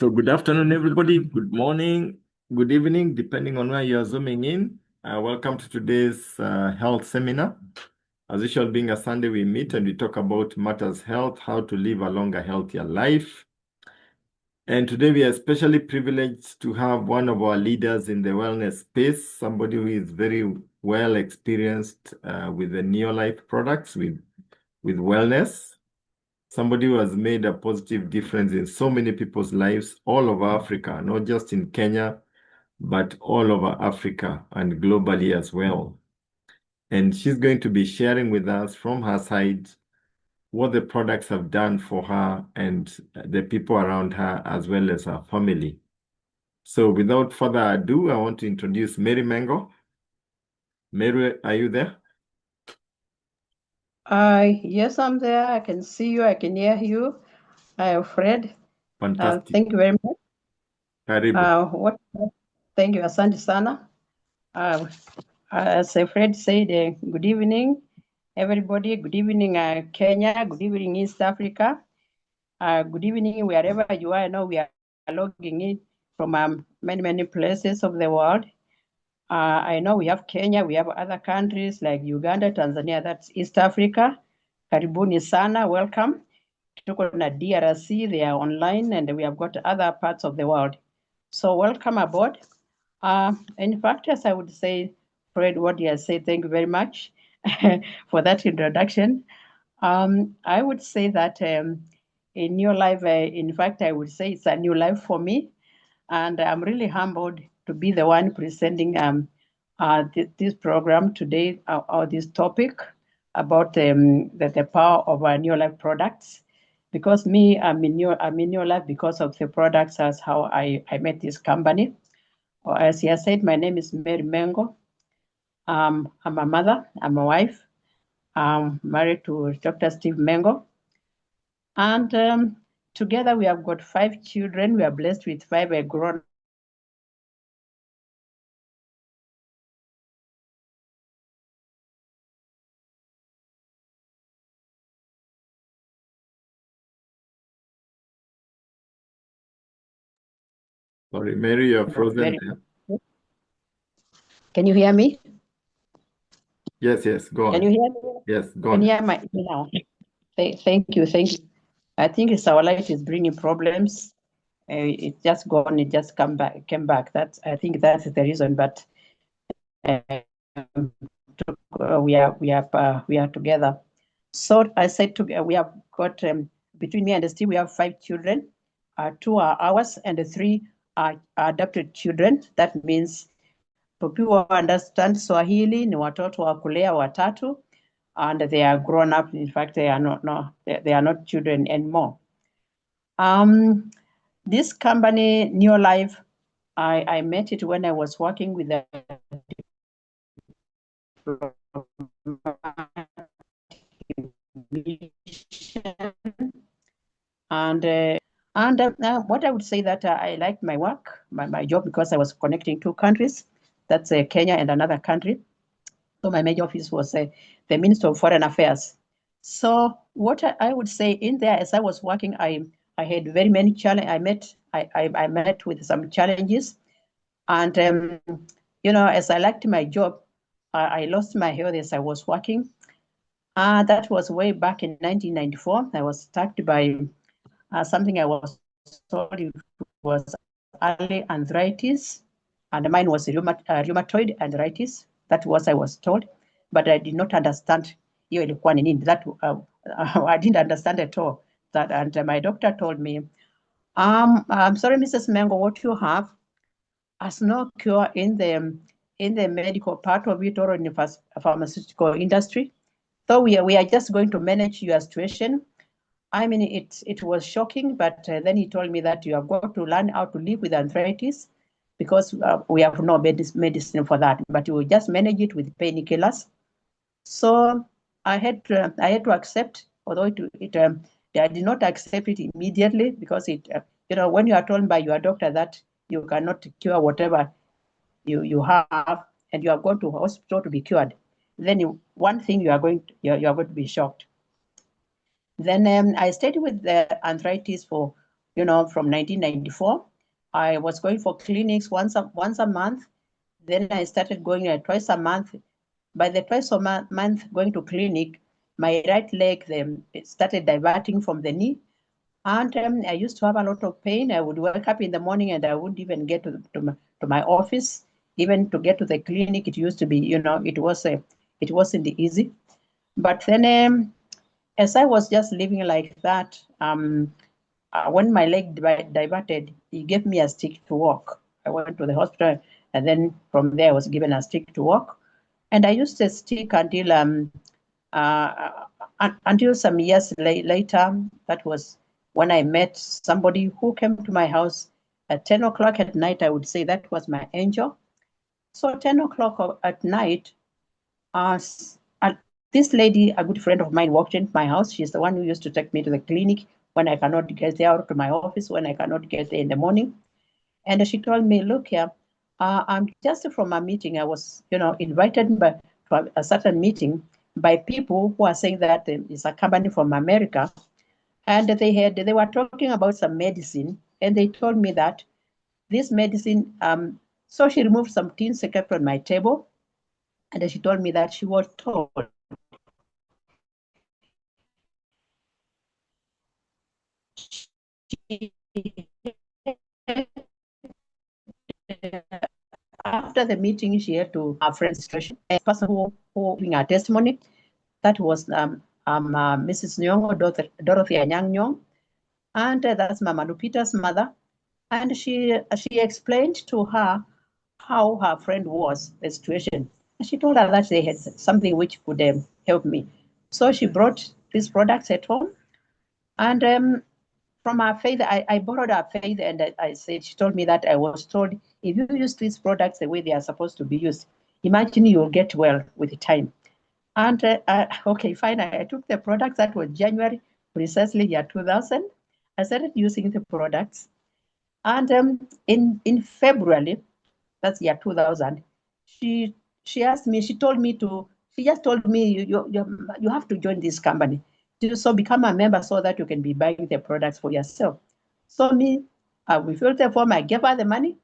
So good afternoon, everybody. Good morning, good evening, depending on where you're zooming in. Welcome to today's health seminar. As usual, being a Sunday, we meet and we talk about matters health, how to live a longer, healthier life. And today we are especially privileged to have one of our leaders in the wellness space, somebody who is very well experienced with the Neolife products, with wellness. Somebody who has made a positive difference in so many people's lives all over Africa, not just in Kenya, but all over Africa and globally as well. And she's going to be sharing with us from her side what the products have done for her and the people around her, as well as her family. So without further ado, I want to introduce Mary Mengo. Mary, are you there? Yes, I'm there. I can see you. I can hear you. Fred. Fantastic. Thank you very much. Karibu. Thank you, asante sana. As Fred said, good evening, everybody. Good evening, Kenya. Good evening, East Africa. Good evening, wherever you are. I know we are logging in from many places of the world. I know we have Kenya, we have other countries like Uganda, Tanzania, that's East Africa. Karibuni sana, welcome. Tuko na DRC, they are online, and we have got other parts of the world. So welcome aboard. In fact, as I would say, Fred, what you have said, thank you very much for that introduction. I would say that in your life, in fact, I would say it's a new life for me. And I'm really humbled to be the one presenting this program today, or this topic about the power of our new life products. Because me, I'm in new life because of the products. That's how I met this company. Or as he has said, my name is Mary Mengo. I'm a mother, I'm a wife. I'm married to Dr. Steve Mengo. And together we have got 5 children. We are blessed with 5 grown Sorry, Mary, you're frozen there. Can you hear me? Yes, go on. Can you hear me? Yes, go Can on. you hear me now? Thank you. I think it's our light is bringing problems. It just gone. It just came back. I think that's the reason. But we are together. So I said we have got between me and Steve, we have 5 children. 2 are ours, and 3 are adopted children. That means for people who understand Swahili, ni watoto wa kulea watatu, and they are grown up. In fact, they are not children anymore. This company, New Life, I met it when I was working with the and what I would say that I liked my work, my job, because I was connecting 2 countries. That's Kenya and another country. So my major office was the Minister of Foreign Affairs. So what I would say in there, as I was working, I had very many challenges. I met with some challenges, and as I liked my job, I lost my health as I was working. That was way back in 1994. I was attacked by something I was told it was arthritis, and mine was rheumatoid arthritis. That was I was told, but I did not understand hiyo ilikuwa ni nini. That I didn't understand at all. That, and my doctor told me, I'm sorry, Mrs. Mengo, what you have has no cure in the medical part of it or in the pharmaceutical industry. So we are just going to manage your situation. I mean, it was shocking, but then he told me that you have got to learn how to live with arthritis, because we have no medicine for that, but you will just manage it with painkillers. So I had to accept, although I did not accept it immediately, because when you are told by your doctor that you cannot cure whatever you have, and you are going to hospital to be cured, then one thing you are going to be shocked. Then I stayed with the arthritis for from 1994. I was going for clinics once a month. Then I started going twice a month. By the twice a month going to clinic, my right leg it started diverting from the knee. And I used to have a lot of pain. I would wake up in the morning and I wouldn't even get to my office. Even to get to the clinic, it used to be, it wasn't easy. But then as I was just living like that, when my leg diverted, he gave me a stick to walk. I went to the hospital, and then from there I was given a stick to walk. And I used the stick uh, until some years later. That was when I met somebody who came to my house at 10 o'clock at night. I would say that was my angel. So 10 o'clock at night, uh, this lady, a good friend of mine, walked into my house. She's the one who used to take me to the clinic when I cannot get there, or to my office when I cannot get there in the morning. And she told me, look here, I'm just from a meeting. I was, invited to a certain meeting by people who are saying that it's a company from America. And they were talking about some medicine. And they told me that this medicine, so she removed some things that kept on my table. And she told me that she was told after the meeting, she had to her friend's situation. A person who giving her testimony, that was Mrs. Nyong, or Dorothy Anyang Nyong, and that's Mama Lupita's mother. And she explained to her how her friend was, the situation. And she told her that they had something which could help me. So she brought these products at home. And from our faith, I borrowed our faith, and I said, she told me that I was told, if you use these products the way they are supposed to be used, imagine you'll get well with time. And okay, fine. I took the products. That was January, precisely year 2000. I started using the products. And in February, that's year 2000, she asked me, she just told me, you have to join this company. So become a member so that you can be buying the products for yourself. So we filled the form. I gave her the money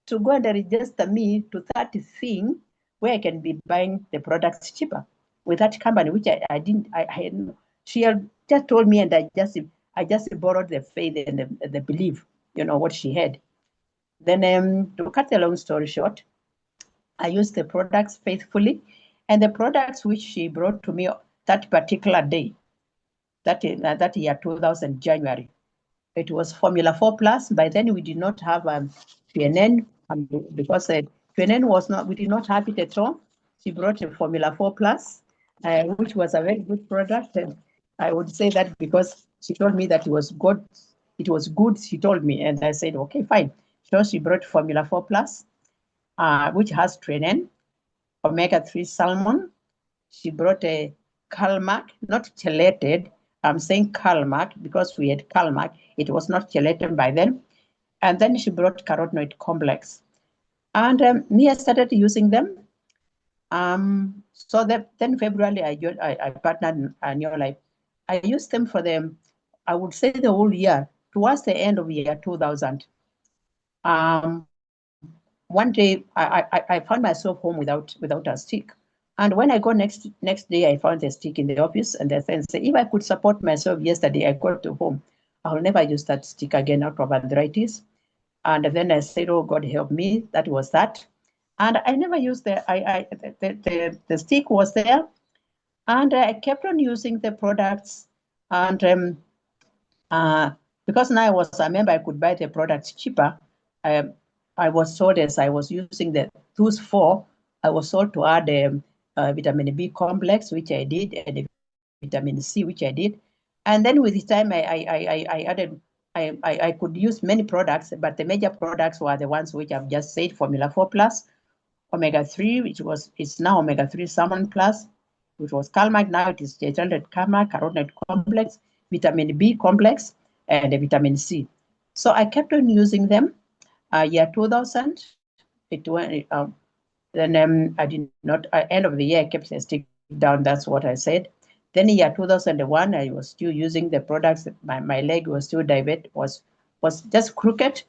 to go and register me to that thing where I can be buying the products cheaper with that company, which I didn't, I had, she had just told me, and I just borrowed the faith and the belief, what she had. Then to cut the long story short, I used the products faithfully, and the products which she brought to me that particular day, that year 2000 January, it was Formula 4 Plus. By then, we did not have PNN because PNN was not, we did not have it at all. She brought a Formula 4 Plus, which was a very good product. And I would say that because she told me that it was good. It was good, she told me. And I said, okay, fine. So she brought Formula 4 Plus, which has PNN, omega-3 salmon. She brought a Calmac, not chelated. I'm saying Calmac because we had Calmac. It was not chelated by then. And then she brought carotenoid complex. And I started using them. So that then February, I partnered in New Life. I used them for them, I would say the whole year, towards the end of year 2000. One day, I found myself home without a stick. And when I go next day, I found a stick in the office, and I said, if I could support myself yesterday, I got to home, I'll never use that stick again out of arthritis. And then I said, oh, God help me. That was that. And I never used the stick was there. And I kept on using the products. And because now I was a member, I could buy the products cheaper. I was told as I was using those four, I was told to add vitamin B complex, which I did, and vitamin C, which I did. And then with the time, I added, I could use many products, but the major products were the ones which I've just said: Formula 4 Plus, omega-3, it's now omega-3 salmon plus, which was Calmac. Now it is gelated Calmac, carotenoid complex, vitamin B complex, and the vitamin C. So I kept on using them. Year 2000, it went. Then I did not. End of the year, I kept the stick down. That's what I said. Then in year 2001, I was still using the products. My leg was still diabetic. was just crooked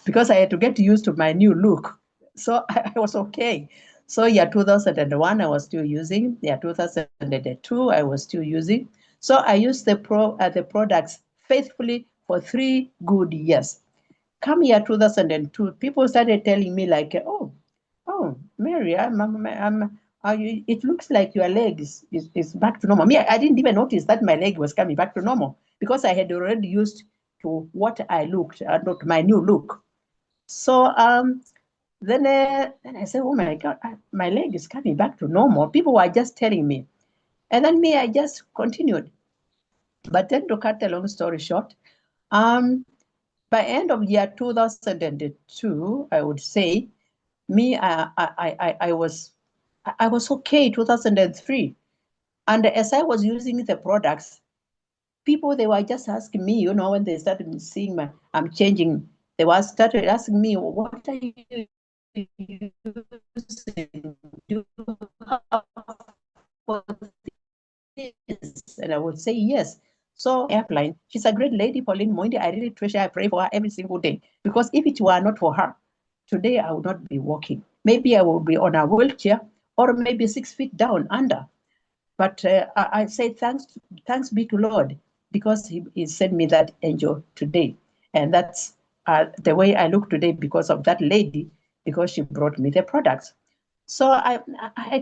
because I had to get used to my new look. So I was okay. So year 2001, I was still using. Year 2002, I was still using. So I used the products faithfully for 3 good years. Come year 2002, people started telling me like, oh, Mary, it looks like your leg is back to normal. Me, I didn't even notice that my leg was coming back to normal because I had already used to what I looked, not my new look. So then I said, oh my God, my leg is coming back to normal. People were just telling me. And then me, I just continued. But then to cut a long story short, by end of year 2002, I would say, me, I was okay 2003. And as I was using the products, people, they were just asking me, when they started seeing I'm changing, they were started asking me, what are you using? Do you have for this? And I would say yes. So airline, she's a great lady, Pauline Moindi. I really treasure, I pray for her every single day. Because if it were not for her, today I would not be walking. Maybe I will be on a wheelchair or maybe 6 feet down under. But I say thanks be to Lord, because he sent me that angel today. And that's the way I look today because of that lady, because she brought me the products. So I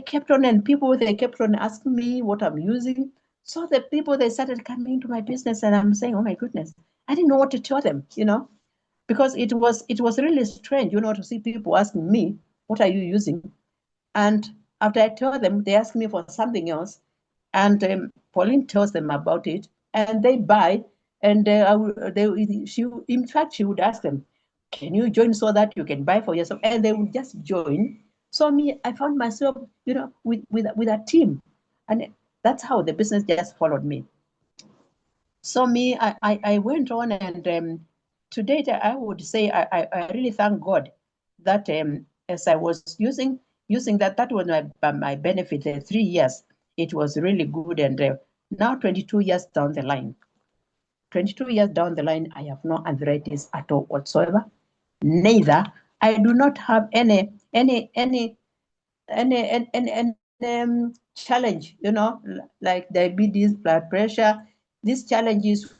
kept on, and people, they kept on asking me what I'm using. So the people, they started coming to my business, and I'm saying, oh my goodness, I didn't know what to tell them, because it was really strange, to see people asking me, what are you using? And after I tell them, they ask me for something else. And Pauline tells them about it, and they buy. And in fact, she would ask them, can you join so that you can buy for yourself? And they would just join. So me, I found myself, with a team. And that's how the business just followed me. So me, I went on, and to date, I would say I really thank God that as I was using that was my benefit. 3 years, it was really good, and now 22 years down the line, 22 years down the line, I have no arthritis at all whatsoever. Neither I do not have any challenge, like diabetes, blood pressure. These challenges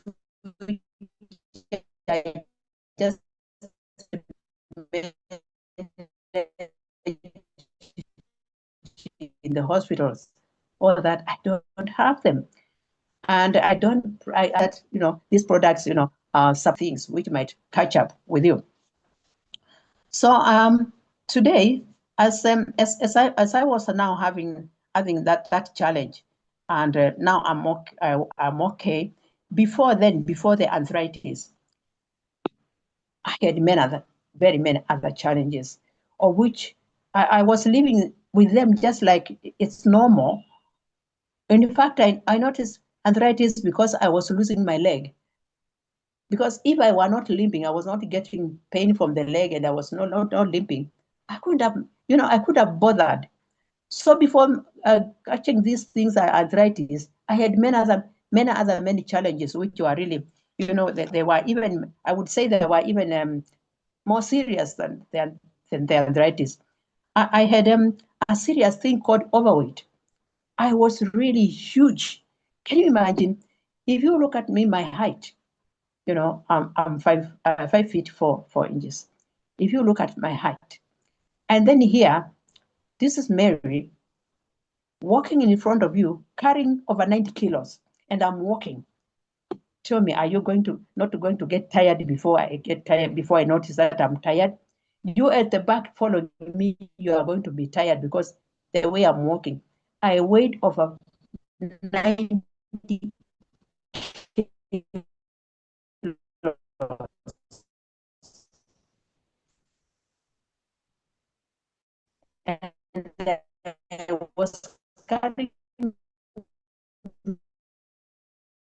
I just in the hospitals, or that I don't have them, and I don't. These products, are some things which might catch up with you. So today, as I was now having that challenge, and now I'm okay. Before the arthritis, I had very many other challenges, of which I was living with them just like it's normal. And in fact, I noticed arthritis because I was losing my leg. Because if I were not limping, I was not getting pain from the leg, and I was not limping, I could have bothered. So before catching these things, arthritis, I had many challenges, which were really, they were even, I would say they were even more serious than the arthritis. I had a serious thing called overweight. I was really huge. Can you imagine? If you look at me, my height, I'm 5 feet 4 inches. If you look at my height, and then here, this is Mary walking in front of you, carrying over 90 kilos, and I'm walking. Tell me, are you not going to get tired before I get tired, before I notice that I'm tired? You at the back following me, you are going to be tired because the way I'm walking. I weighed over 90 kilos. And I was carrying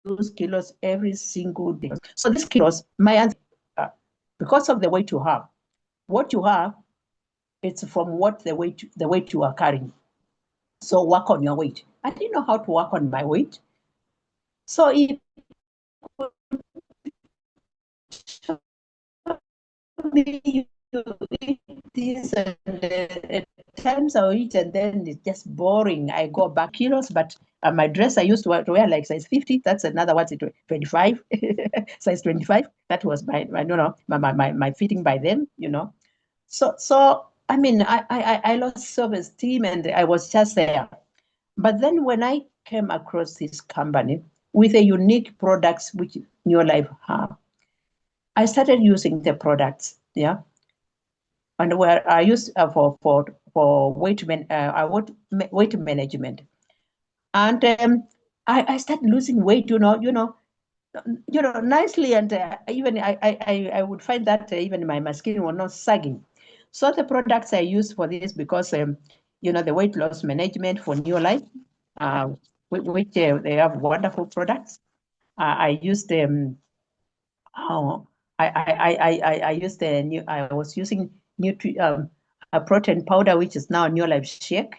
those kilos every single day. So these kilos, my answer, because of the weight you have, what you have, it's from the weight you are carrying. So work on your weight. I didn't know how to work on my weight. So if me you eat this and at times I'll eat and then it's just boring. I go back kilos, but my dress I used to wear like size 50. That's another one, 25, size 25. That was my fitting by then, So I mean, I lost self-esteem and I was just there. But then when I came across this company with a unique products which New Life have, I started using the products, yeah, and where I used for weight management, and I started losing weight, nicely, and even I would find that even my skin was not sagging. So the products I use for this because the weight loss management for New Life, uh, which they have wonderful products. I used Oh, I used the new. I was using a protein powder, which is now New Life Shake.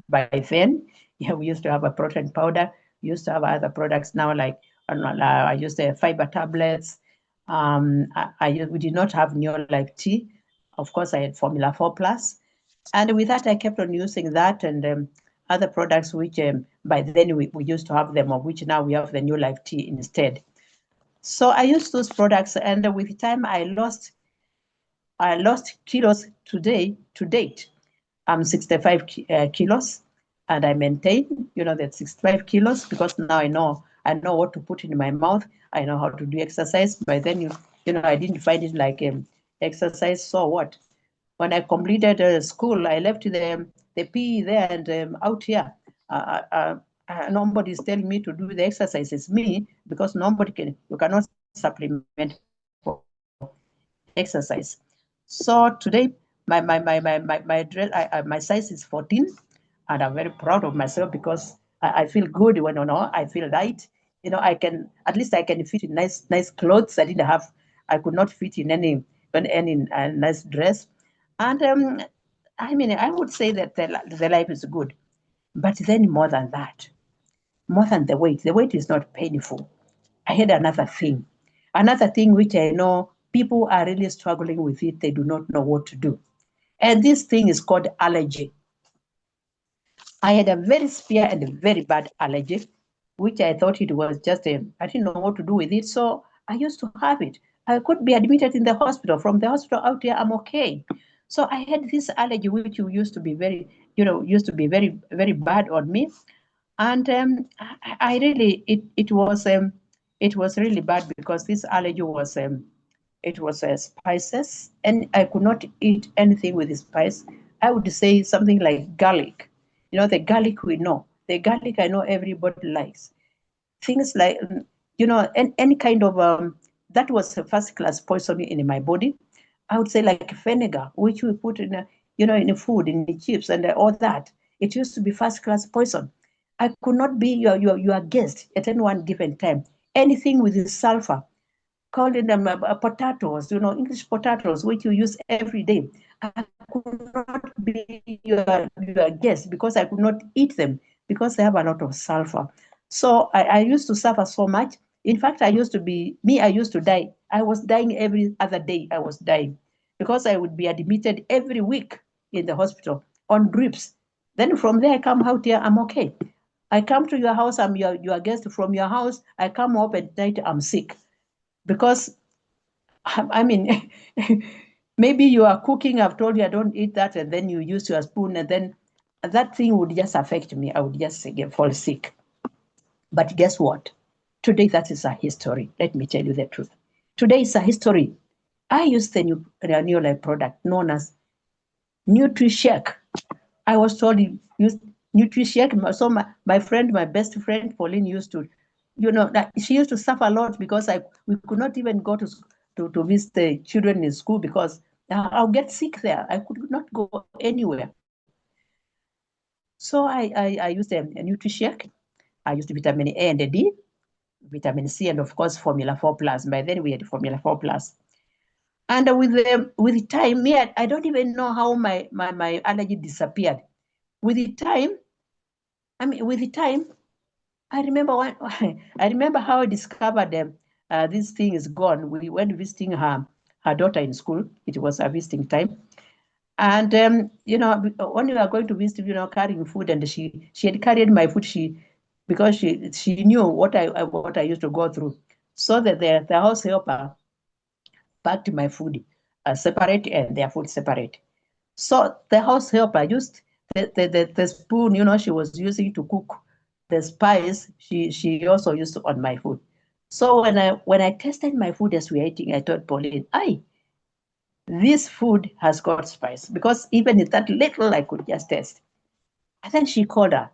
By then, yeah, we used to have a protein powder. We used to have other products now, like I used the fiber tablets. We did not have New Life tea. Of course, I had Formula 4 Plus, and with that, I kept on using that and other products, which by then we used to have them, of which now we have the New Life tea instead. So I used those products, and with time, I lost kilos to date. I'm 65 kilos, and I maintain, that 65 kilos because now I know what to put in my mouth. I know how to do exercise. By then, I didn't find it like exercise. So what? When I completed school, I left the PE there and out here. Nobody's telling me to do the exercises. Me, because you cannot supplement for exercise. So today, my size is 14, and I'm very proud of myself because I feel good when I feel light. I can fit in nice clothes. I could not fit in any nice dress, and I mean I would say that the life is good, but then more than the weight is not painful. I had another thing which I know people are really struggling with it. They do not know what to do. And this thing is called allergy. I had a very severe and a very bad allergy, which I thought it was just I didn't know what to do with it. So I used to have it. I could be admitted in the hospital. From the hospital out here, I'm okay. So I had this allergy, which used to be very, very bad on me. And I really, it was really bad because this allergy was spices, and I could not eat anything with spice. I would say something like garlic. The garlic we know, the garlic I know everybody likes. Things like, any kind of, that was a first class poison in my body. I would say like vinegar, which we put in the food, in the chips and all that. It used to be first class poison. I could not be your guest at any one given time. Anything with sulfur, calling them potatoes, English potatoes, which you use every day. I could not be your guest because I could not eat them because they have a lot of sulfur. So I used to suffer so much. In fact, I used to die. I was dying every other day. I was dying because I would be admitted every week in the hospital on drips. Then from there, I come out here, I'm okay. I come to your house, I'm your guest from your house. I come up at night, I'm sick because I mean, maybe you are cooking. I've told you I don't eat that, and then you use your spoon, and then that thing would just affect me. I would just fall sick. But guess what? Today, that is a history. Let me tell you the truth. Today is a history. I use the new life product known as NutriShake. I was told you use NutriShake. So my best friend Pauline used to, that she used to suffer a lot because we could not even go to visit the children in school because I'll get sick there. I could not go anywhere. So I used a NutriShake. I used vitamin A and D, vitamin C, and of course Formula 4 Plus. By then we had Formula 4 Plus. And with time, I don't even know how my allergy disappeared. With the time, I remember I remember how I discovered this thing is gone. We went visiting her daughter in school. It was her visiting time. And when we were going to visit, carrying food, and she had carried my food. Because she knew what I used to go through. So that the house helper packed my food separate and their food separate. So the house helper used the spoon, she was using to cook the spice. She also used on my food. So when I tasted my food as we were eating, I told Pauline, this food has got spice, because even if that little I could just taste. And then she called her.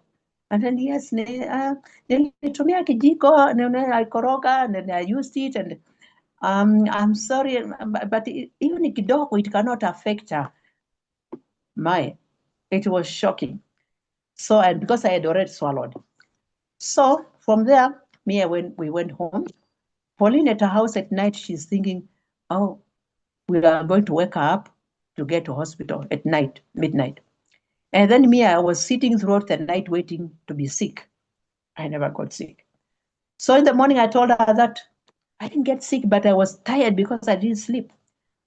And then, yes, nilitumia kijiko, I koroga, and then I used it, and I'm sorry, but even kidogo, it cannot affect her. It was shocking. So, and because I had already swallowed. So from there, we went home. Pauline at her house at night, she's thinking, oh, we are going to wake her up to get to hospital at night, midnight. And then I was sitting throughout the night waiting to be sick. I never got sick. So in the morning, I told her that I didn't get sick, but I was tired because I didn't sleep.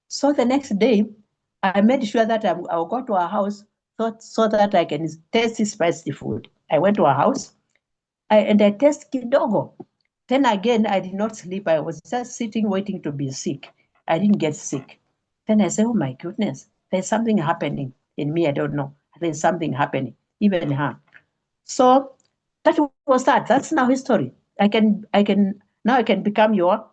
So the next day, I made sure that I'll go to her house so that I can taste spicy food. I went to her house and I tasted kidogo. Then again, I did not sleep. I was just sitting waiting to be sick. I didn't get sick. Then I said, oh my goodness, there's something happening in me. I don't know. There's something happening, even in her. So that was that. That's now history. I can now I can become your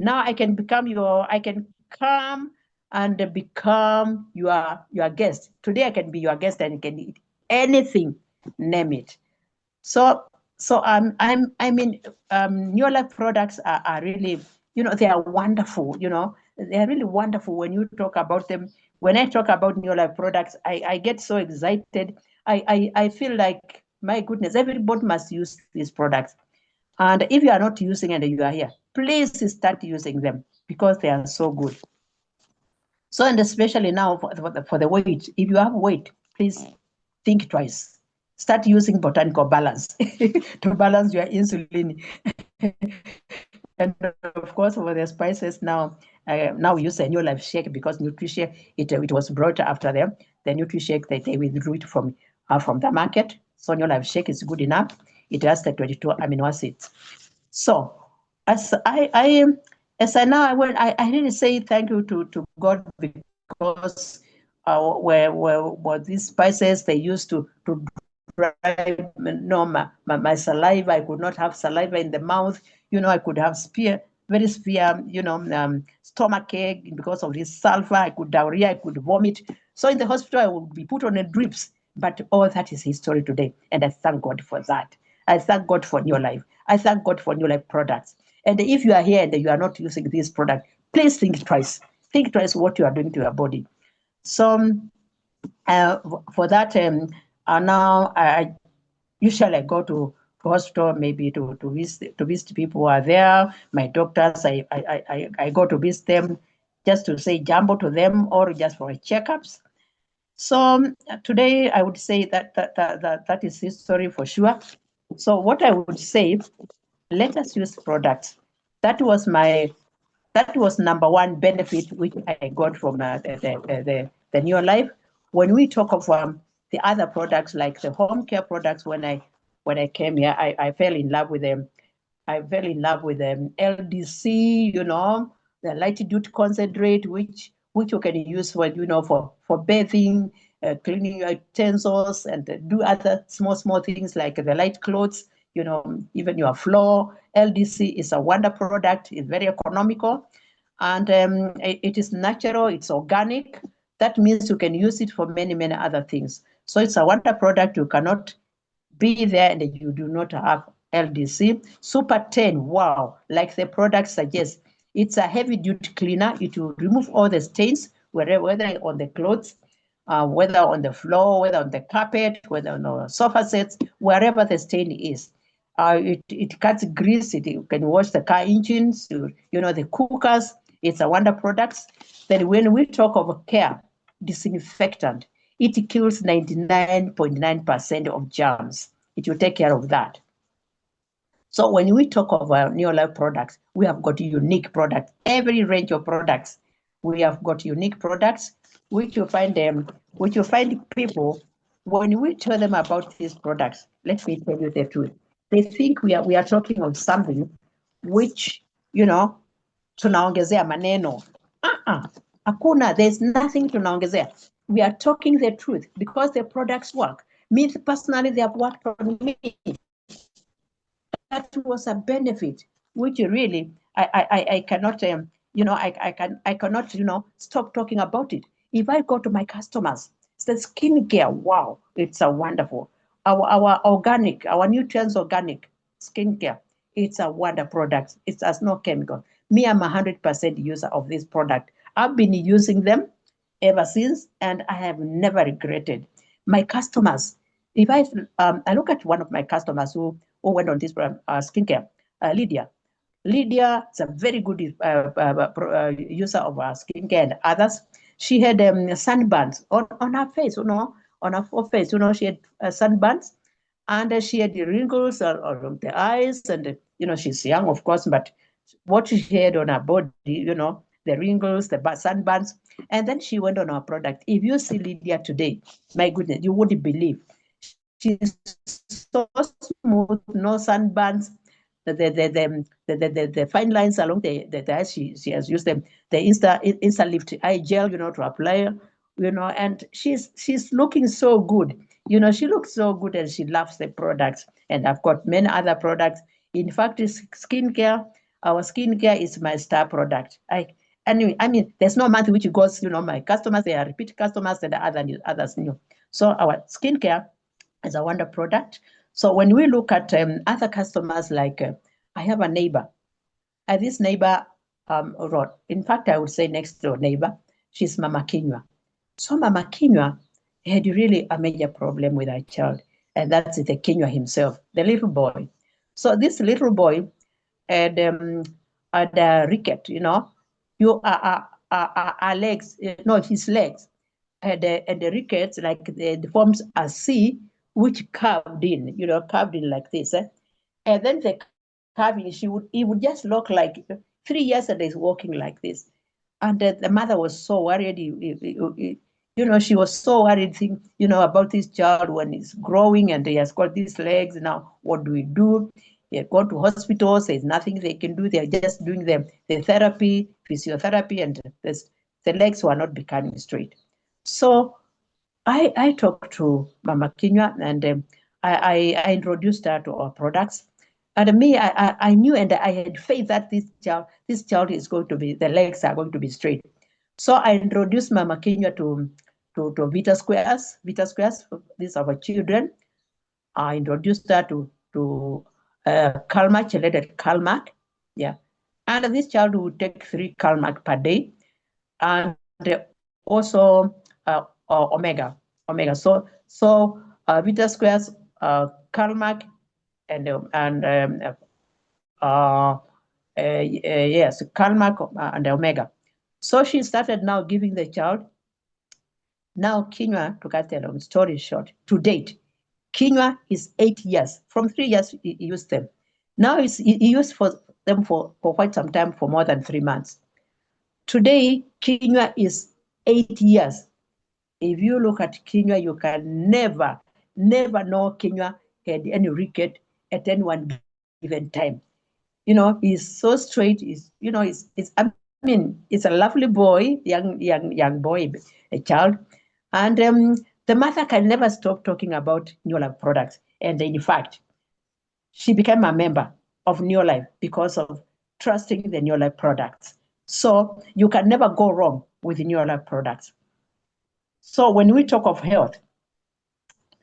I can come and become your guest. Today I can be your guest and can eat anything, name it. So I mean New Life products are really, they are wonderful, they are really wonderful when you talk about them. When I talk about New Life products, I get so excited. I feel like, my goodness, everybody must use these products. And if you are not using and you are here, please start using them because they are so good. So, and especially now for the weight, if you have weight, please think twice. Start using botanical balance to balance your insulin. And of course, for the spices now, now we use a New Life Shake because NutriShake, it was brought after them. The NutriShake, they withdrew it from the market. So New Life Shake is good enough. It has the 22 amino acids. So as I now I really say thank you to God, because where these spices they used to drive my saliva. I could not have saliva in the mouth. I could have very severe, stomach ache because of this sulfur. I could diarrhea, I could vomit. So in the hospital, I would be put on a drips. But all that is history today. And I thank God for that. I thank God for New Life. I thank God for New Life products. And if you are here and you are not using this product, please think twice. Think twice what you are doing to your body. So for that, now I usually go to hospital, maybe to visit people who are there. My doctors, I go to visit them just to say jumbo to them or just for checkups. So today I would say that is history for sure. So what I would say, let us use products. That was number one benefit which I got from the New Life. When we talk of the other products like the home care products, when I came here, I fell in love with them. I fell in love with them. LDC, the light duty concentrate, which you can use for bathing, cleaning your utensils, and do other small things like the light clothes, even your floor. LDC is a wonder product. It's very economical, and it is natural. It's organic. That means you can use it for many other things. So it's a wonder product. You cannot be there and you do not have LDC. Super 10, wow, like the product suggests, it's a heavy duty cleaner. It will remove all the stains, whether on the clothes, whether on the floor, whether on the carpet, whether on the sofa sets, wherever the stain is. It cuts grease. You can wash the car engines, the cookers. It's a wonder product. Then when we talk of care, disinfectant, it kills 99.9% of germs. It will take care of that. So when we talk of our New Life products, we have got unique products, every range of products. We have got unique products, which you find people, when we tell them about these products, let me tell you the truth. They think we are talking of something which, tunaongezea maneno. Hakuna, there's nothing tunaongezea. We are talking the truth because the products work. Me personally, they have worked for me. That was a benefit, which really I cannot I cannot stop talking about it. If I go to my customers, it's the skincare. Wow, it's a wonderful. Our organic, our nutrients organic skincare. It's a wonder product. It has no chemical. Me, I'm 100% user of this product. I've been using them ever since, and I have never regretted. My customers, if I look at one of my customers who went on this skincare, Lydia. Lydia is a very good user of skincare and others. She had sunburns on her face, on her face, she had sunburns, and she had wrinkles on the eyes, and she's young, of course, but what she had on her body, the wrinkles, the sunburns, and then she went on our product. If you see Lydia today, my goodness, you wouldn't believe. She's so smooth, no sunburns. The fine lines along the eyes, she has used them. The Insta Lift eye gel, to apply, and she's looking so good. She looks so good, and she loves the products. And I've got many other products. In fact, skincare. Our skincare is my star product. Anyway, there's no month which goes, my customers, they are repeat customers, and others new. So our skincare is a wonder product. So when we look at other customers, like I have a neighbor. This neighbor wrote, in fact, I would say next door neighbor, she's Mama Kinywa. So Mama Kinywa had really a major problem with her child, and that's the Kinywa himself, the little boy. So this little boy had ricket, our legs, his legs had the rickets, like the forms a C, which curved in, like this. And then the carving, he would just look like 3 years and he's walking like this. And the mother was so worried. She was so worried, about this child when he's growing and he has got these legs. Now, what do we do? They go to hospitals. There's nothing they can do. They're just doing the therapy, physiotherapy, and the legs were not becoming straight. So I talked to Mama Kinywa, and I introduced her to our products. And me, I knew, and I had faith that this child is going to be, the legs are going to be straight. So I introduced Mama Kinywa to Vita Squares. Vita Squares, these are our children. I introduced her to Calmac, chelated Calmac. Yeah. And this child would take 3 Calmac per day. And also Omega. So Vita Squares, Calmac, and yes, Calmac and Omega. So she started now giving the child. Now Kinywa, to cut the long story short, to date, Kinywa is 8 years. From 3 years, he used them. Now he used them for quite some time, for more than 3 months. Today, Kinywa is 8 years. If you look at Kinywa, you can never know Kinywa had any ricket at any one given time. He's so straight. It's a lovely boy, young boy, a child. And the mother can never stop talking about Neolife products. And in fact, she became a member of Neolife because of trusting the Neolife products. So you can never go wrong with Neolife products. So when we talk of health,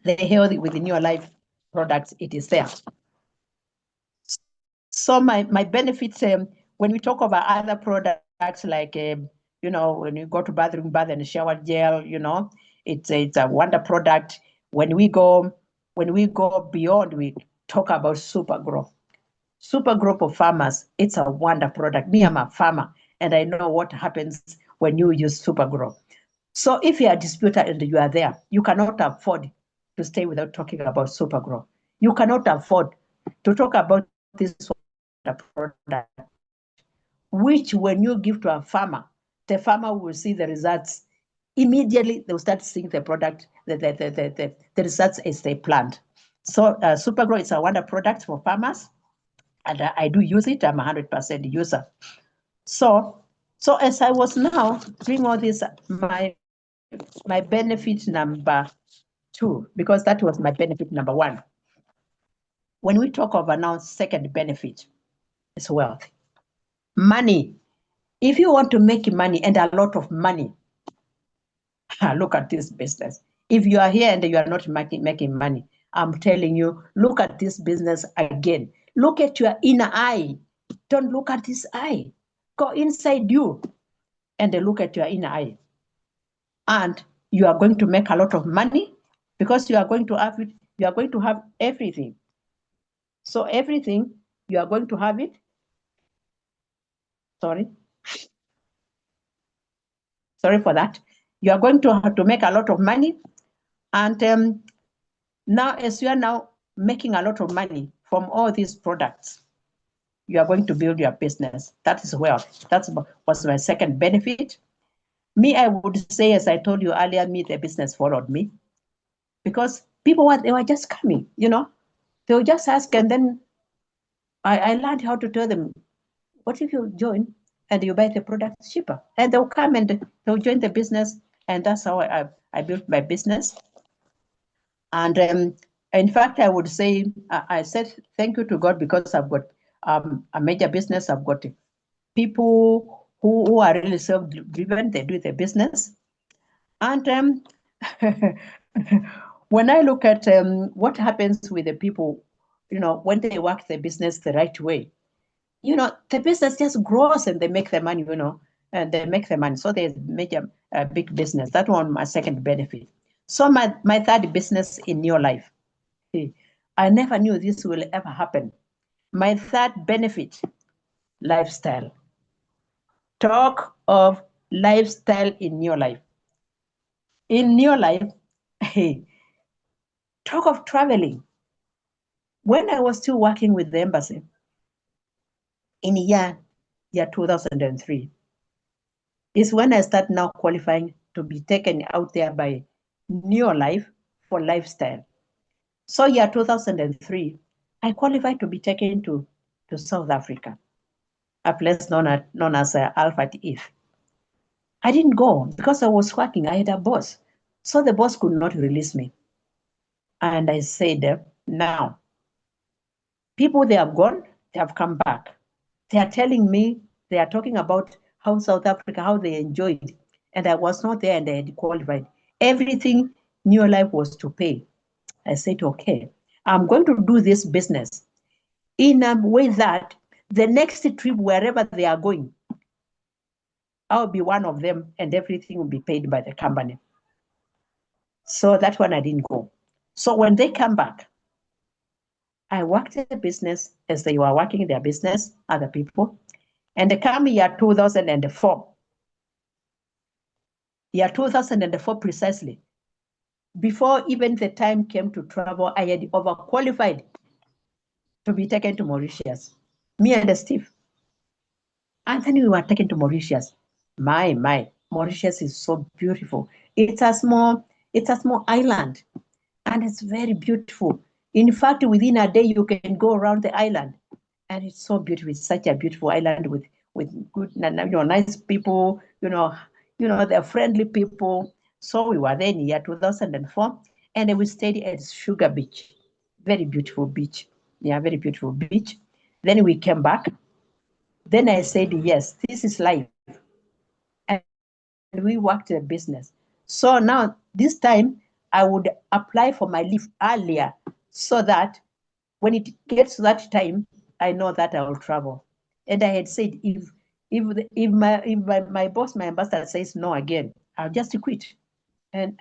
the health with the Neolife products, it is there. So my benefits, when we talk about other products, like when you go to bath and shower gel, it's a wonder product. When we go beyond, we talk about Supergrow. Supergrow for farmers, it's a wonder product. Me, I'm a farmer, and I know what happens when you use Supergrow. So if you're a distributor and you are there, you cannot afford to stay without talking about Supergrow. You cannot afford to talk about this product, which when you give to a farmer, the farmer will see the results. Immediately, they'll start seeing the product, the results as they planned. So Supergrow is a wonder product for farmers, and I do use it. I'm a 100% user. So as I was now doing all this, my benefit number 2, because that was my benefit number 1. When we talk of now second benefit, is wealth. Money. If you want to make money, and a lot of money, look at this business. If you are here and you are not making money, I'm telling you, look at this business again. Look at your inner eye. Don't look at this eye. Go inside you and look at your inner eye. And you are going to make a lot of money because you are going to have it. You are going to have everything. So everything, you are going to have it. Sorry for that. You are going to have to make a lot of money. And now, as you are now making a lot of money from all these products, you are going to build your business. That is wealth. That was my second benefit. Me, I would say, as I told you earlier, the business followed me. Because people they were just coming, they would just ask, and then I learned how to tell them, what if you join and you buy the product cheaper? And they'll come and they'll join the business, and that's how I built my business. And in fact, I would say, I said thank you to God, because I've got a major business. I've got people who are really self-driven. They do the business. And when I look at what happens with the people, when they work the business the right way, the business just grows and they make the money, and they make the money. So they make a big business. That one, my second benefit. So my third business in your life. I never knew this will ever happen. My third benefit, lifestyle. Talk of lifestyle in your life. In your life, talk of traveling. When I was still working with the embassy, in year 2003, is when I start now qualifying to be taken out there by New Life for lifestyle. So year 2003, I qualified to be taken to South Africa, a place known as Alpha Eve. I didn't go because I was working. I had a boss. So the boss could not release me. And I said, now, people, they have gone, they have come back. They are telling me, they are talking about how South Africa, how they enjoyed. And I was not there and I had qualified. Everything New Life was to pay. I said, okay, I'm going to do this business in a way that the next trip, wherever they are going, I'll be one of them and everything will be paid by the company. So that one I didn't go. So when they come back, I worked in the business as they were working their business, other people. And they come year 2004. Year 2004 precisely. Before even the time came to travel, I had overqualified to be taken to Mauritius. Me and Steve. And then we were taken to Mauritius. My, Mauritius is so beautiful. It's a small island, and it's very beautiful. In fact, within a day, you can go around the island, and it's so beautiful. It's such a beautiful island with good, nice people. They're friendly people. So we were there in year 2004, and we stayed at Sugar Beach, very beautiful beach. Yeah, very beautiful beach. Then we came back. Then I said, yes, this is life. And we worked the business. So now, this time, I would apply for my leave earlier so that when it gets to that time, I know that I will travel. And I had said, if my boss, my ambassador says no again, I'll just quit. And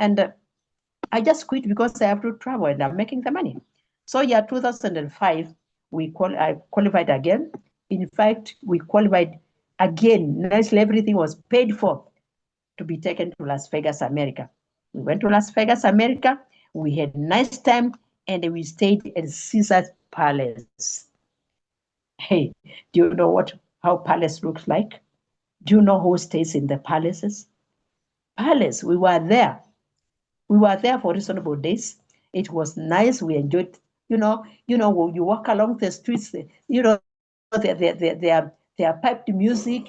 I just quit because I have to travel and I'm making the money. So yeah, 2005, I qualified again. In fact, we qualified again. Nicely, everything was paid for to be taken to Las Vegas, America. We went to Las Vegas, America. We had a nice time, and we stayed at Caesar's Palace. Hey, do you know how Palace looks like? Do you know who stays in the palaces? Palace, we were there. We were there for reasonable days. It was nice. We enjoyed, when you walk along the streets, their piped music,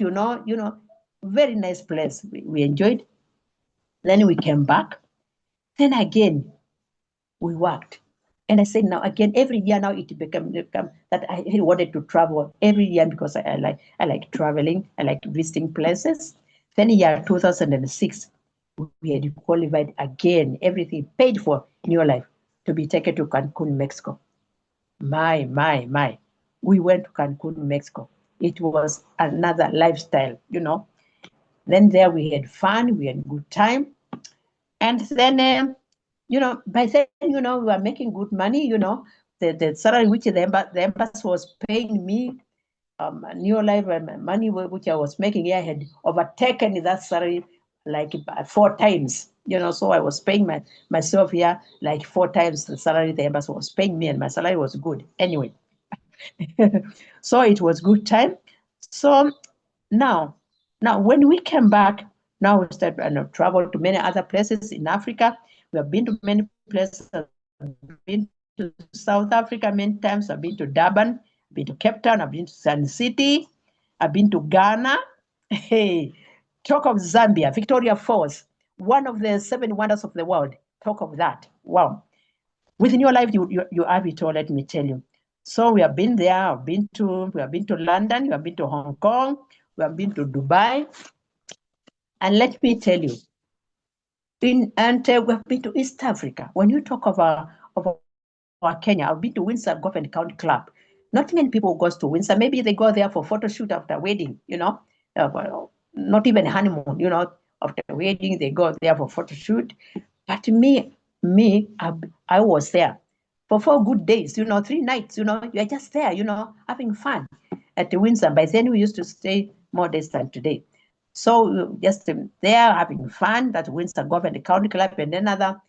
very nice place. We enjoyed. Then we came back. Then again, we worked. And I said, now again, every year now it became that I wanted to travel every year because I like traveling. I like visiting places. Then year 2006, we had qualified again, everything paid for in your life to be taken to Cancun, Mexico. My. We went to Cancun, Mexico. It was another lifestyle. Then there we had fun, we had good time. And then, by then, we were making good money, the salary which the embassy was paying me, New Life money which I was making here had overtaken that salary like 4 times. So I was paying myself here like 4 times the salary the embassy was paying me, and my salary was good anyway. So it was good time. So now when we came back, now we start travel to many other places in Africa. We have been to many places. I've been to South Africa many times. I've been to Durban, I've been to Cape Town, I've been to Sun City, I've been to Ghana. Hey, talk of Zambia, Victoria Falls, one of the 7 wonders of the world. Talk of that. Wow. Within your life, you have it all, let me tell you. So we have been there. We have been to London. We have been to Hong Kong. We have been to Dubai. And let me tell you, we have been to East Africa. When you talk of our Kenya, I've been to Windsor Golf and Country Club. Not many people goes to Windsor. Maybe they go there for photo shoot after wedding, well, not even honeymoon, after wedding, they go there for photo shoot. But me, I was there for 4 good days, 3 nights, you're just there, having fun at the Windsor. By then we used to stay more days than today. So just there having fun, that Windsor Golf and Country Club, and another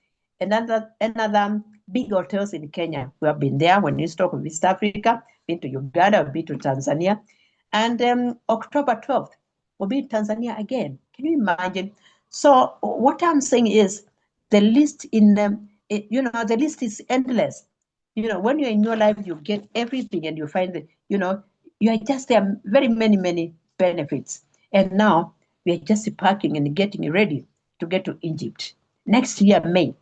big hotels in Kenya. We have been there when you talk of East Africa, been to Uganda, been to Tanzania. And October 12th, we'll be in Tanzania again. Can you imagine? So what I'm saying is the list the list is endless. When you're in your life, you get everything and you find that, you are just there, very many, many benefits. And now we are just packing and getting ready to get to Egypt. Next year, May.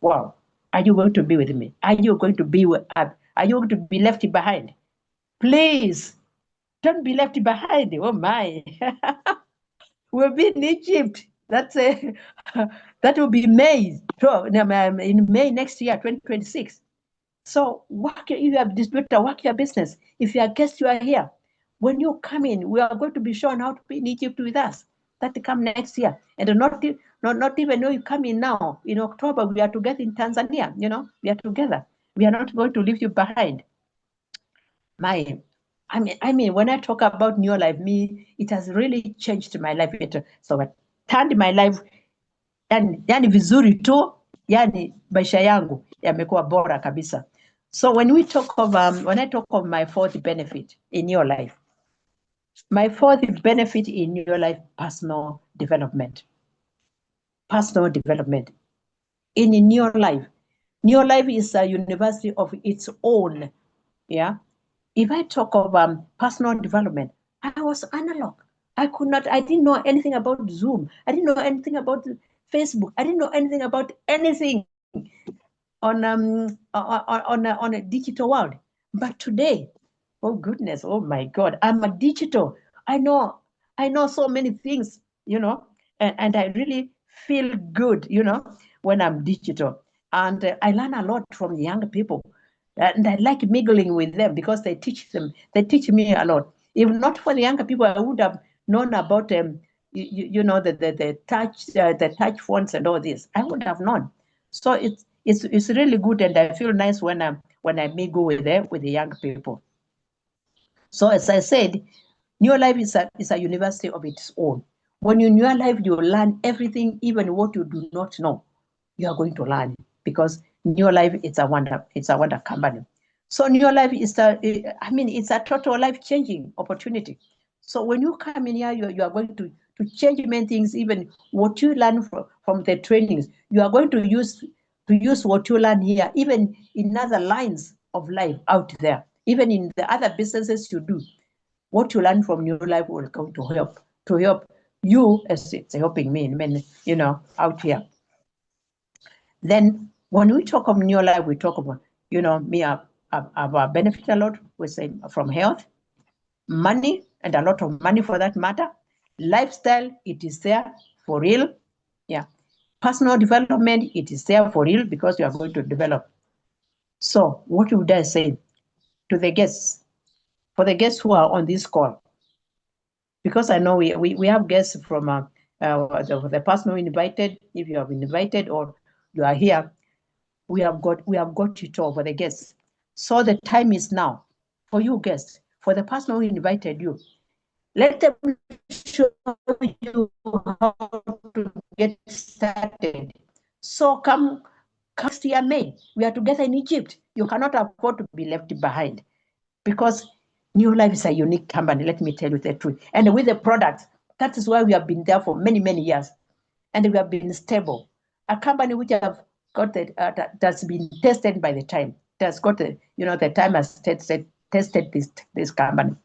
Wow. Are you going to be with me? Are you going to be left behind? Please don't be left behind. Oh my. We'll be in Egypt. That will be May. In May next year, 2026. So work, if you have distributor, work your business. If you are a guest, you are here. When you come in, we are going to be shown how to be in Egypt with us. That come next year. And not even though you come in now, in October, we are together in Tanzania, we are together. We are not going to leave you behind. I mean, when I talk about New Life, it has really changed my life. So it turned my life, yani vizuri tu, yani maisha yangu yamekuwa bora kabisa. So when I talk of my 4th benefit in your life, my 4th benefit in your life, personal development. Personal development. In your life. Your life is a university of its own. Yeah. If I talk of personal development, I was analog. I didn't know anything about Zoom. I didn't know anything about Facebook. I didn't know anything about anything on a digital world. But today, oh goodness, oh my God, I'm a digital. I know so many things, and I really feel good, when I'm digital. And I learn a lot from the younger people. And I like mingling with them because they teach me a lot. If not for the younger people, I would have known about the touch phones and all this. I would have known. So it's really good, and I feel nice when I mingle with the young people. So as I said, New Life is a university of its own. When you're in your life, you learn everything, even what you do not know. You are going to learn because New Life it's a wonder company. So New Life it's a total life-changing opportunity. So when you come in here, you are going to change many things, even what you learn from the trainings. You are going to use what you learn here, even in other lines of life out there, even in the other businesses you do. What you learn from New Life will come to help you as it's helping me, out here. Then when we talk of New Life, we talk about, me, I've benefit a lot from health, money, and a lot of money for that matter. Lifestyle, it is there for real. Yeah. Personal development, it is there for real because you are going to develop. So what would I say to the guests, for the guests who are on this call? Because I know we have guests from the person who invited. If you have been invited or you are here, we have got it all for the guests. So the time is now for you guests, for the person who invited you. Let them show you how to get started. So come next year, May, we are together in Egypt. You cannot afford to be left behind because New Life is a unique company, let me tell you the truth. And with the products, that is why we have been there for many, many years. And we have been stable. A company which have got that's been tested by the time. That's got the time has tested this company.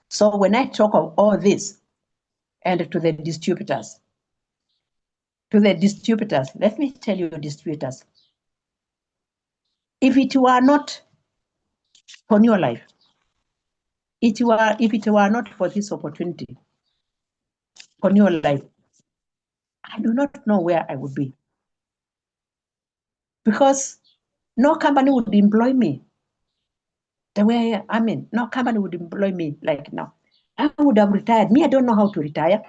So when I talk of all this, and to the distributors, let me tell you, distributors, if it were not for New Life, if it were not for this opportunity for New Life, I do not know where I would be. Because no company would employ me the way I mean. No company would employ me like now. I would have retired. Me, I don't know how to retire.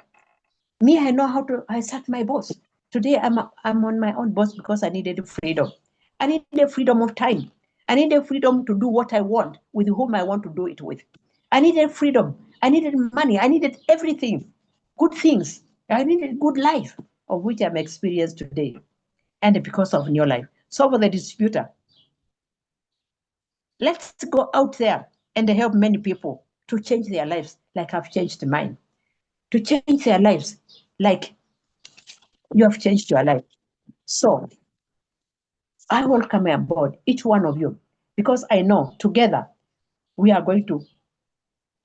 Me, I know how to. I sacked my boss. Today, I'm on my own boss because I needed freedom. I needed freedom of time. I needed freedom to do what I want with whom I want to do it with. I needed freedom. I needed money. I needed everything, good things. I needed good life, of which I'm experienced today, and because of New Life. So for the distributor, let's go out there and help many people to change their lives like I've changed mine, to change their lives like you have changed your life. So I welcome aboard each one of you because I know together we are going to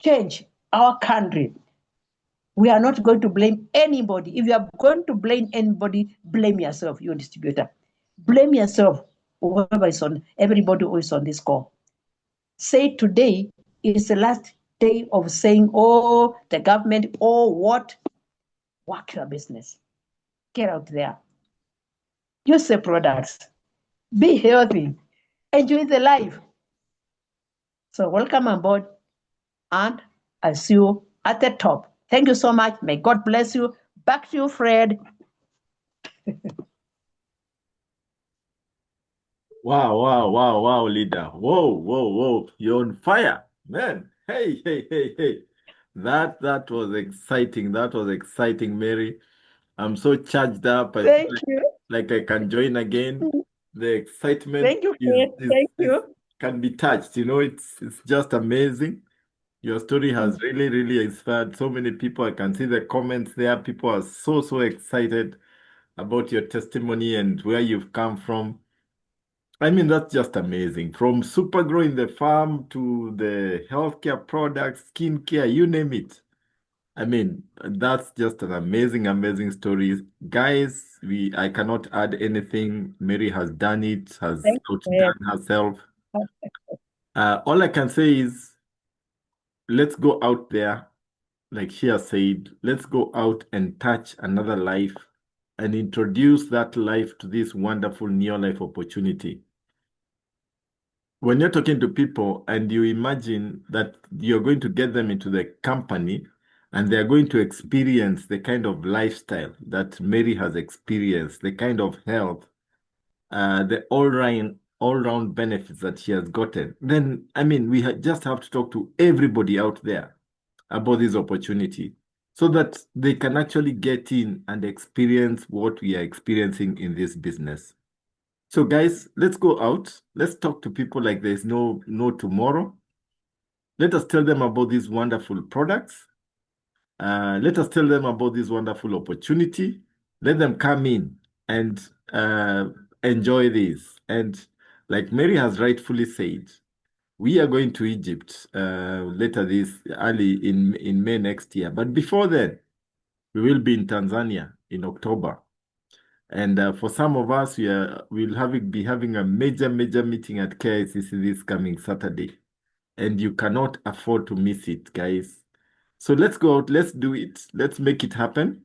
change our country. We are not going to blame anybody. If you are going to blame anybody, blame yourself, you distributor. Blame yourself, whoever is on, everybody who is on this call. Say today is the last day of saying, oh, the government, oh, what? Work your business. Get out there. Use the products. Be healthy. Enjoy the life. So welcome on board, and I'll see you at the top. Thank you so much. May God bless you. Back to you, Fred. Wow, leader. Whoa. You're on fire, man. Hey. That was exciting. That was exciting, Mary. I'm so charged up. I feel Thank you. like I can join again. The excitement Thank you, Fred. Thank you. can be touched. It's just amazing. Your story has really inspired so many people. I can see the comments there. People are so excited about your testimony and where you've come from. I mean, that's just amazing. From super growing the farm to the healthcare products, skincare, you name it. I mean, that's just an amazing story. Guys, I cannot add anything. Mary has done it, has Thank you, Fred. outdone herself. All I can say is let's go out there, like she has said, let's go out and touch another life and introduce that life to this wonderful new life opportunity. When you're talking to people and you imagine that you're going to get them into the company and they're going to experience the kind of lifestyle that Mary has experienced, the kind of health, the all round benefits that she has gotten, then I mean, we just have to talk to everybody out there about this opportunity so that they can actually get in and experience what we are experiencing in this business. So guys, let's go out. Let's talk to people like there's no tomorrow. Let us tell them about these wonderful products. Let us tell them about this wonderful opportunity. Let them come in and enjoy this. And like Mary has rightfully said, we are going to Egypt later this early in May next year. But before then, we will be in Tanzania in October. And for some of us, be having a major meeting at KICC this coming Saturday. And you cannot afford to miss it, guys. So let's go out, let's do it, let's make it happen.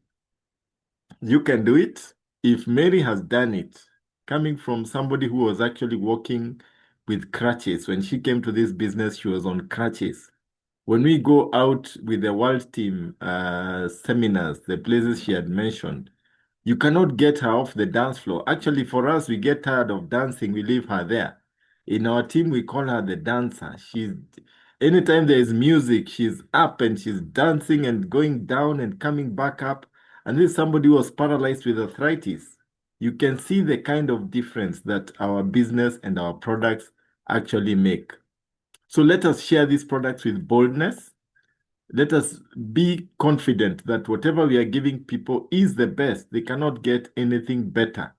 You can do it. If Mary has done it, coming from somebody who was actually walking with crutches, when she came to this business, she was on crutches. When we go out with the world team seminars, the places she had mentioned, you cannot get her off the dance floor. Actually, for us, we get tired of dancing, we leave her there. In our team, we call her the dancer. Anytime there is music, she's up and she's dancing and going down and coming back up. And this is somebody who was paralyzed with arthritis. You can see the kind of difference that our business and our products actually make. So let us share these products with boldness. Let us be confident that whatever we are giving people is the best. They cannot get anything better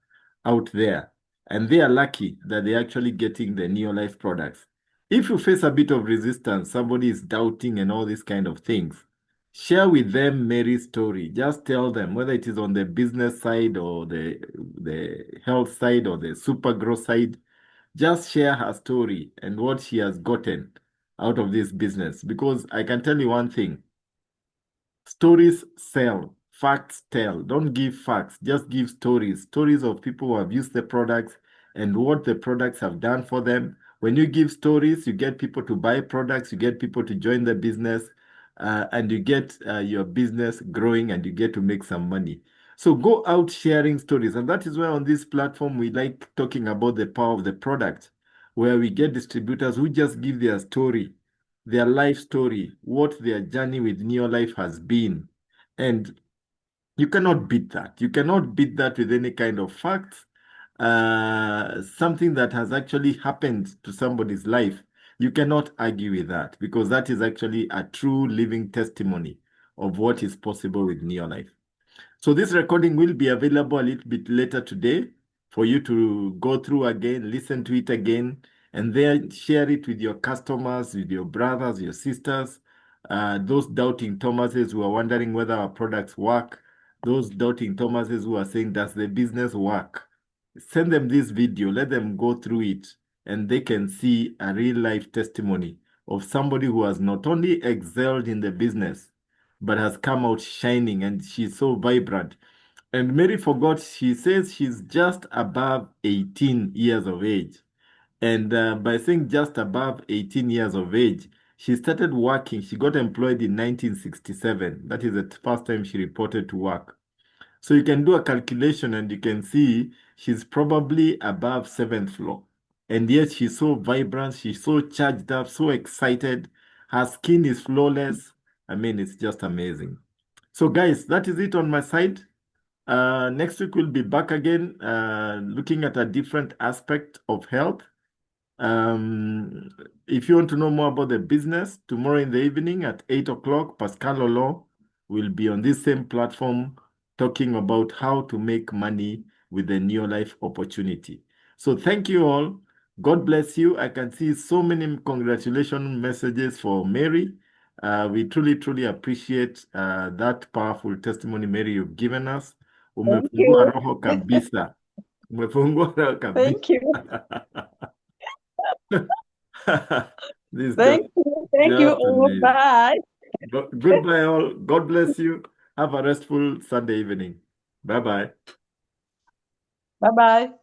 out there. And they are lucky that they're actually getting the Neolife products. If you face a bit of resistance, somebody is doubting and all these kind of things, share with them Mary's story. Just tell them, whether it is on the business side or the health side or the super growth side, just share her story and what she has gotten out of this business. Because I can tell you one thing, stories sell, facts tell. Don't give facts, just give stories. Stories of people who have used the products and what the products have done for them. When you give stories, you get people to buy products, you get people to join the business, and you get your business growing and you get to make some money. So go out sharing stories. And that is why on this platform, we like talking about the power of the product, where we get distributors who just give their story, their life story, what their journey with Neolife has been. And you cannot beat that. You cannot beat that with any kind of facts. Something that has actually happened to somebody's life. You cannot argue with that because that is actually a true living testimony of what is possible with Neolife. So this recording will be available a little bit later today for you to go through again, listen to it again, and then share it with your customers, with your brothers, your sisters, those doubting Thomases who are wondering whether our products work, those doubting Thomases who are saying, does the business work? Send them this video, let them go through it, and they can see a real life testimony of somebody who has not only excelled in the business, but has come out shining, and she's so vibrant. And Mary forgot, she says she's just above 18 years of age. And by saying just above 18 years of age, she started working. She got employed in 1967. That is the first time she reported to work. So you can do a calculation and you can see she's probably above seventh floor. And yet she's so vibrant, she's so charged up, so excited. Her skin is flawless. I mean, it's just amazing. So guys, that is it on my side. Next week we'll be back again, looking at a different aspect of health. If you want to know more about the business, tomorrow in the evening at 8 o'clock, Pascal Olo will be on this same platform talking about how to make money with the Neolife opportunity. So thank you all. God bless you. I can see so many congratulations messages for Mary. We truly appreciate that powerful testimony, Mary, you've given us. Thank Umefungua you. roho kabisa. Umefungua roho kabisa. Thank you. This is Thank you. Thank you just all. amazing. Bye. Goodbye, all. God bless you. Have a restful Sunday evening. Bye bye. Bye bye.